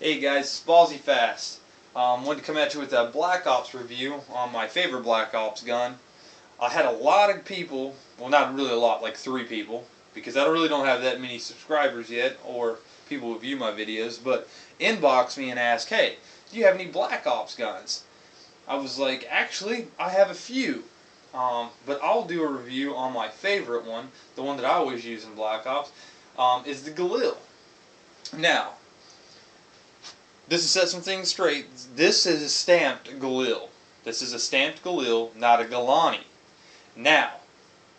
Hey guys, it's Ballsy Fast. Wanted to come at you with a Black Ops review on my favorite Black Ops gun. I had a lot of people, well not really a lot, like 3 people, because I really don't have that many subscribers yet, or people who view my videos, but inbox me and ask, hey, do you have any Black Ops guns? I was like, actually, I have a few, but I'll do a review on my favorite one, the one that I always use in Black Ops, is the Galil. Now, just to set some things straight, this is a stamped Galil. This is a stamped Galil, not a Golani. Now,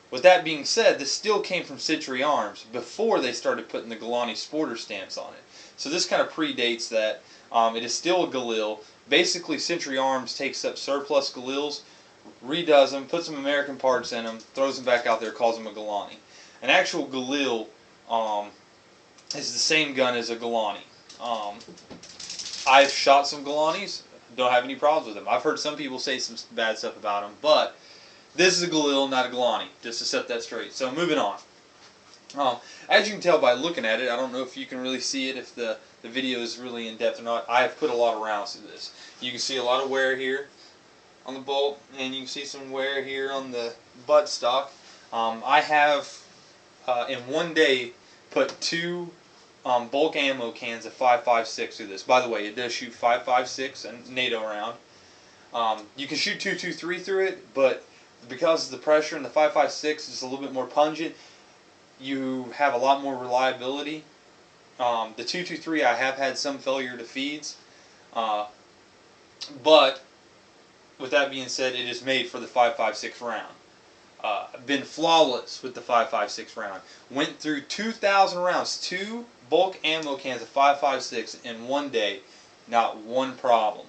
with that being said, this still came from Century Arms before they started putting the Golani Sporter stamps on it. So this kind of predates that. It is still a Galil. Basically, Century Arms takes up surplus Galils, redoes them, puts some American parts in them, throws them back out there, calls them a Golani. An actual Galil is the same gun as a Golani. I've shot some Golanis, don't have any problems with them. I've heard some people say some bad stuff about them, but this is a Galil, not a Golani, just to set that straight. So moving on. As you can tell by looking at it, I don't know if you can really see it, if the video is really in depth or not. I have put a lot of rounds through this. You can see a lot of wear here on the bolt, and you can see some wear here on the buttstock. I have, in one day, put 2 bulk ammo cans of 5.56 through this. By the way, it does shoot 5.56 and NATO round. You can shoot 2.23 through it, but because of the pressure and the 5.56 is a little bit more pungent, you have a lot more reliability. The 2.23 I have had some failure to feeds, but with that being said, it is made for the 5.56 round. Been flawless with the 5.56 round. Went through 2,000 rounds, 2 bulk ammo cans of 5.56 in one day, not one problem.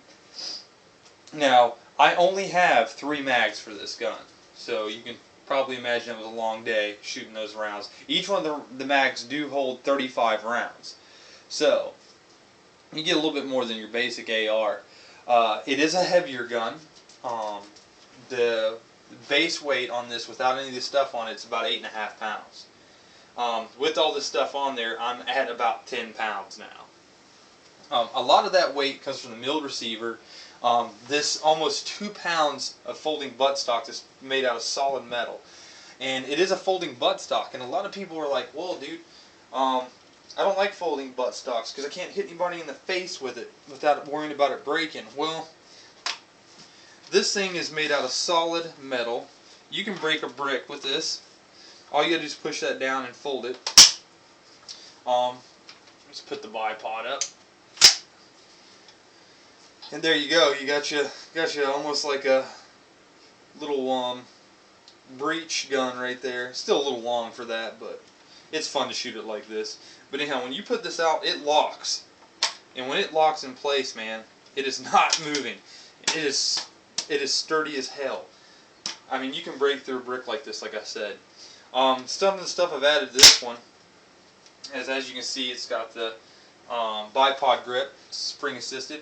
Now, I only have 3 mags for this gun, so you can probably imagine it was a long day shooting those rounds. Each one of the mags do hold 35 rounds, so you get a little bit more than your basic AR. It is a heavier gun. The base weight on this, without any of this stuff on it, is about 8.5 pounds. With all this stuff on there, I'm at about 10 pounds now. A lot of that weight comes from the milled receiver. This almost 2 pounds of folding buttstock is made out of solid metal. And it is a folding buttstock, and a lot of people are like, well dude, I don't like folding buttstocks because I can't hit anybody in the face with it without worrying about it breaking. Well, this thing is made out of solid metal. You can break a brick with this. All you gotta do is push that down and fold it. Let's put the bipod up. And there you go. You got you almost like a little breech gun right there. Still a little long for that, but it's fun to shoot it like this. But anyhow, when you put this out, it locks. And when it locks in place, man, it is not moving. It is sturdy as hell. I mean, you can break through a brick like this, like I said. Some of the stuff I've added to this one, as you can see, it's got the bipod grip, spring assisted.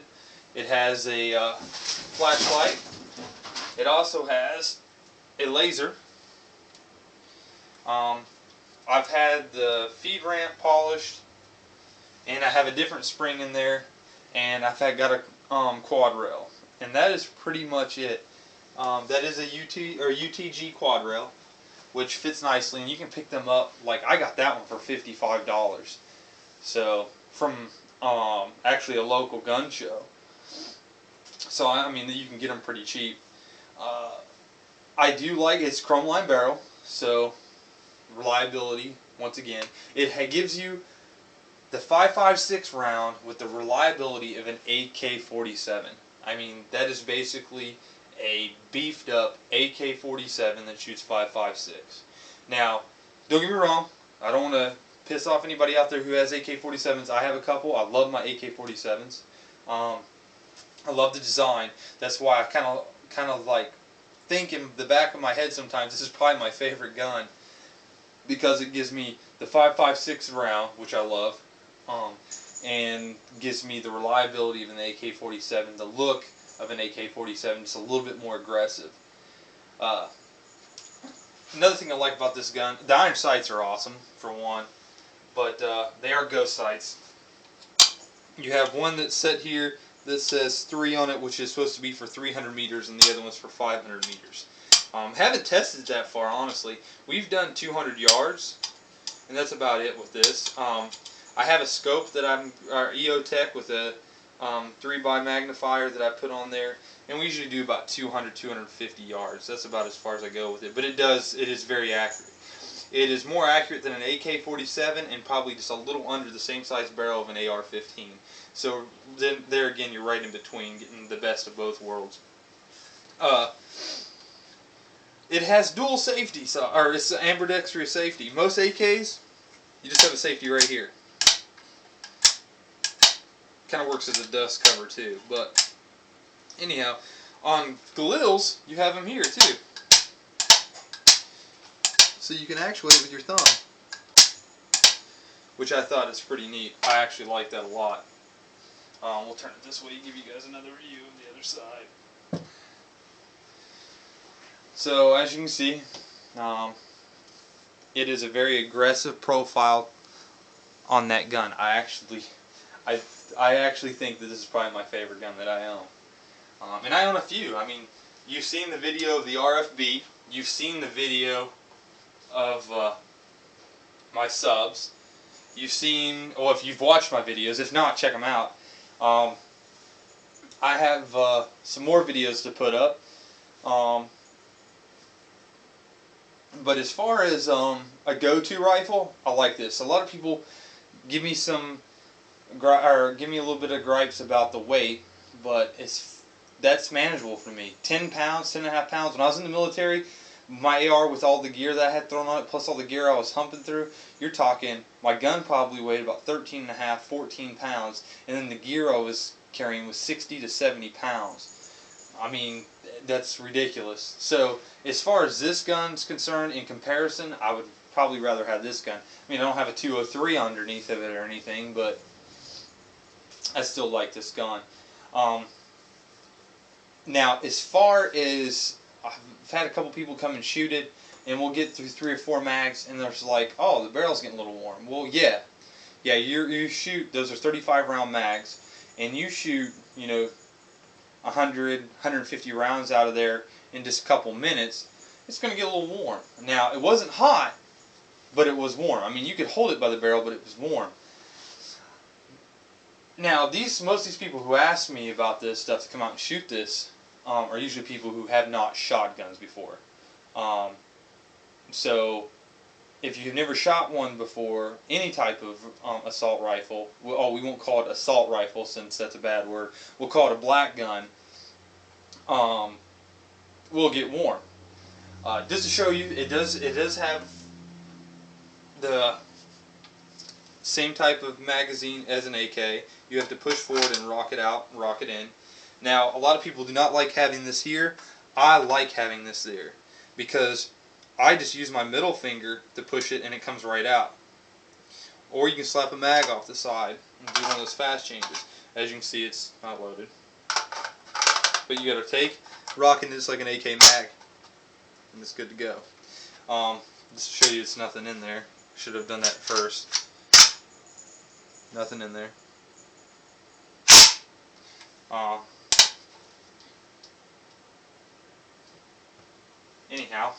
It has a flashlight. It also has a laser. I've had the feed ramp polished, and I have a different spring in there, and I've got a quad rail, and that is pretty much it. That is a UTG quad rail, which fits nicely, and you can pick them up. Like, I got that one for $55. So from actually a local gun show. So I mean, you can get them pretty cheap. I do like it's chrome line barrel, so reliability once again. It gives you the 5.56 round with the reliability of an AK-47. I mean, that is basically a beefed up AK-47 that shoots 5.56. Now, don't get me wrong, I don't want to piss off anybody out there who has AK-47s. I have a couple. I love my AK-47s. I love the design. That's why I kind of like think in the back of my head sometimes this is probably my favorite gun, because it gives me the 5.56 round, which I love, and gives me the reliability of an AK-47, the look of an AK-47, just a little bit more aggressive. Another thing I like about this gun, the iron sights are awesome, for one, but they are ghost sights. You have one that's set here that says 3 on it, which is supposed to be for 300 meters, and the other one's for 500 meters. Haven't tested that far, honestly. We've done 200 yards, and that's about it with this. I have a scope that our EOTech with a 3x magnifier that I put on there, and we usually do about 200, 250 yards. That's about as far as I go with it, but it is very accurate. It is more accurate than an AK-47 and probably just a little under the same size barrel of an AR-15. So then there again, you're right in between, getting the best of both worlds. It has dual safety, or it's ambidextrous safety. Most AKs, you just have a safety right here. Kind of works as a dust cover too, but anyhow, on Galils, you have them here too. So you can actuate it with your thumb, which I thought is pretty neat. I actually like that a lot. We'll turn it this way to give you guys another view of the other side. So as you can see, it is a very aggressive profile on that gun. I actually think that this is probably my favorite gun that I own. And I own a few. I mean, you've seen the video of the RFB. You've seen the video of my subs. You've seen, well, if you've watched my videos, if not, check them out. I have some more videos to put up. But as far as a go-to rifle, I like this. A lot of people give me give me a little bit of gripes about the weight, but that's manageable for me. 10 pounds, 10.5 pounds. When I was in the military, my AR with all the gear that I had thrown on it, plus all the gear I was humping through, you're talking, my gun probably weighed about 13.5, 14 pounds, and then the gear I was carrying was 60 to 70 pounds. I mean, that's ridiculous. So, as far as this gun's concerned, in comparison, I would probably rather have this gun. I mean, I don't have a 203 underneath of it or anything, but I still like this gun. Now, as far as, I've had a couple people come and shoot it, and we'll get through 3 or 4 mags, and they're just like, oh, the barrel's getting a little warm. Well, yeah. Yeah, you shoot, those are 35 round mags, and you shoot, 100, 150 rounds out of there in just a couple minutes, it's going to get a little warm. Now, it wasn't hot, but it was warm. I mean, you could hold it by the barrel, but it was warm. Now, most of these people who ask me about this stuff to come out and shoot this are usually people who have not shot guns before. So, if you've never shot one before, any type of assault rifle, we won't call it assault rifle since that's a bad word, we'll call it a black gun, will get warm. Just to show you, it does have the same type of magazine as an AK. You have to push forward and rock it out, rock it in. Now, a lot of people do not like having this here. I like having this there because I just use my middle finger to push it and it comes right out. Or you can slap a mag off the side and do one of those fast changes. As you can see, it's not loaded. But you got to rocking this like an AK mag, and it's good to go. Just to show you it's nothing in there. Should have done that first. Nothing in there. Anyhow,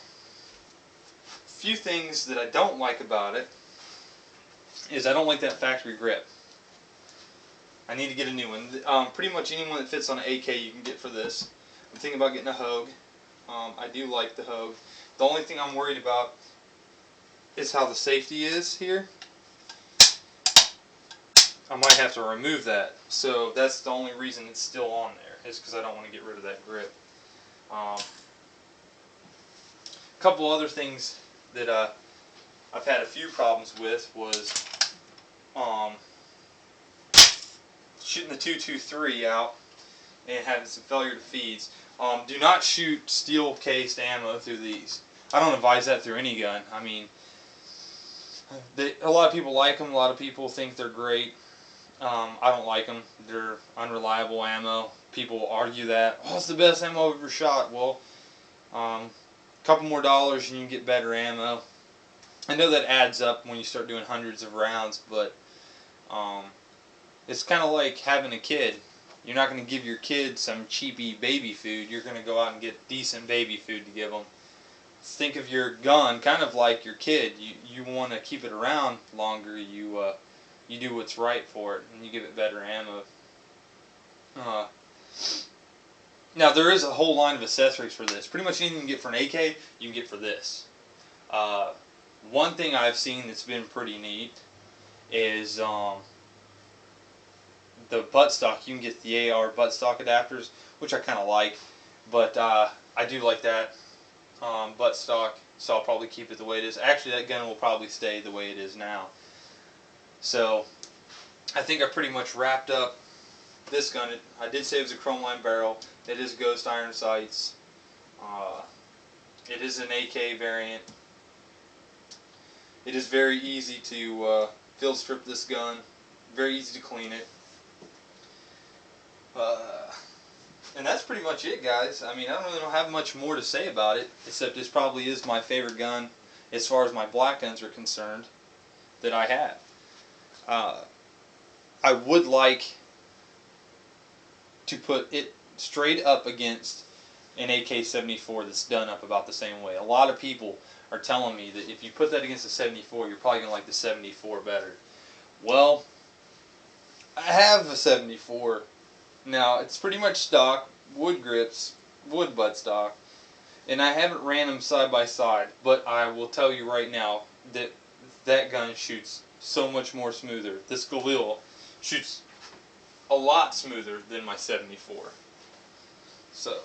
few things that I don't like about it is I don't like that factory grip. I need to get a new one. Pretty much any one that fits on an AK you can get for this. I'm thinking about getting a Hogue. I do like the Hogue. The only thing I'm worried about is how the safety is here. I might have to remove that. So that's the only reason it's still on there, is because I don't want to get rid of that grip. A couple other things that I've had a few problems with was shooting the 223 out and having some failure to feeds. Do not shoot steel cased ammo through these. I don't advise that through any gun. I mean, a lot of people like them. A lot of people think they're great. I don't like them. They're unreliable ammo. People argue that, oh, it's the best ammo I've ever shot. Well, a couple more dollars and you can get better ammo. I know that adds up when you start doing hundreds of rounds, but it's kind of like having a kid. You're not going to give your kid some cheapy baby food. You're going to go out and get decent baby food to give them. Think of your gun kind of like your kid. You want to keep it around longer. You do what's right for it, and you give it better ammo. Now there is a whole line of accessories for this. Pretty much anything you can get for an AK, you can get for this. One thing I've seen that's been pretty neat is the buttstock. You can get the AR buttstock adapters, which I kind of like, but I do like that buttstock, so I'll probably keep it the way it is. Actually, that gun will probably stay the way it is now. So I think I pretty much wrapped up this gun. I did say it was a chrome line barrel. It is ghost iron sights. It is an AK variant. It is very easy to field strip this gun. Very easy to clean it. And that's pretty much it, guys. I mean, I don't really have much more to say about it, except this probably is my favorite gun as far as my black guns are concerned that I have. I would like to put it straight up against an AK-74 that's done up about the same way. A lot of people are telling me that if you put that against the 74, you're probably going to like the 74 better. Well, I have a 74. Now, it's pretty much stock, wood grips, wood buttstock, and I haven't ran them side by side, but I will tell you right now that that gun shoots so much more smoother. This Galil shoots a lot smoother than my 74. So,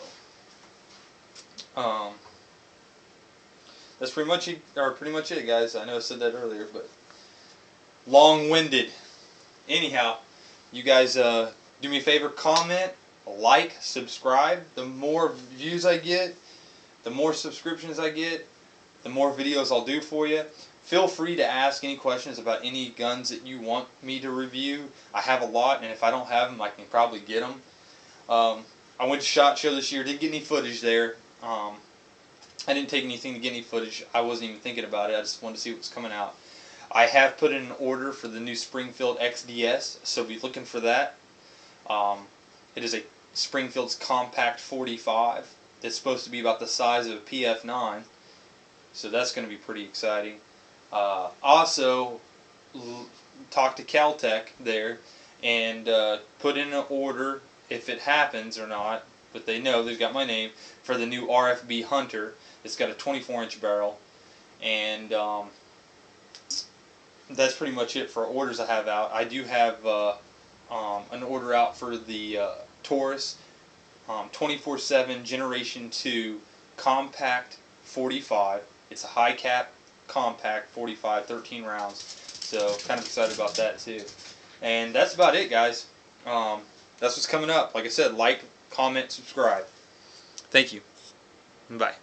that's pretty much it, guys. I know I said that earlier, but long-winded. Anyhow, you guys do me a favor, comment, like, subscribe. The more views I get, the more subscriptions I get, the more videos I'll do for you. Feel free to ask any questions about any guns that you want me to review. I have a lot, and if I don't have them, I can probably get them. I went to SHOT Show this year, didn't get any footage there. I didn't take anything to get any footage. I wasn't even thinking about it. I just wanted to see what was coming out. I have put in an order for the new Springfield XDS, so be looking for that. It is a Springfield's Compact 45. It's supposed to be about the size of a PF9, so that's going to be pretty exciting. Also, talk to Caltech there and put in an order, if it happens or not, but they know, they've got my name, for the new RFB Hunter. It's got a 24-inch barrel, and that's pretty much it for orders I have out. I do have an order out for the Taurus 24/7 Generation 2 Compact 45. It's a high cap compact 45, 13 rounds. So kind of excited about that too. And that's about it, guys. That's what's coming up. Like I said, like, comment, subscribe. Thank you. Bye.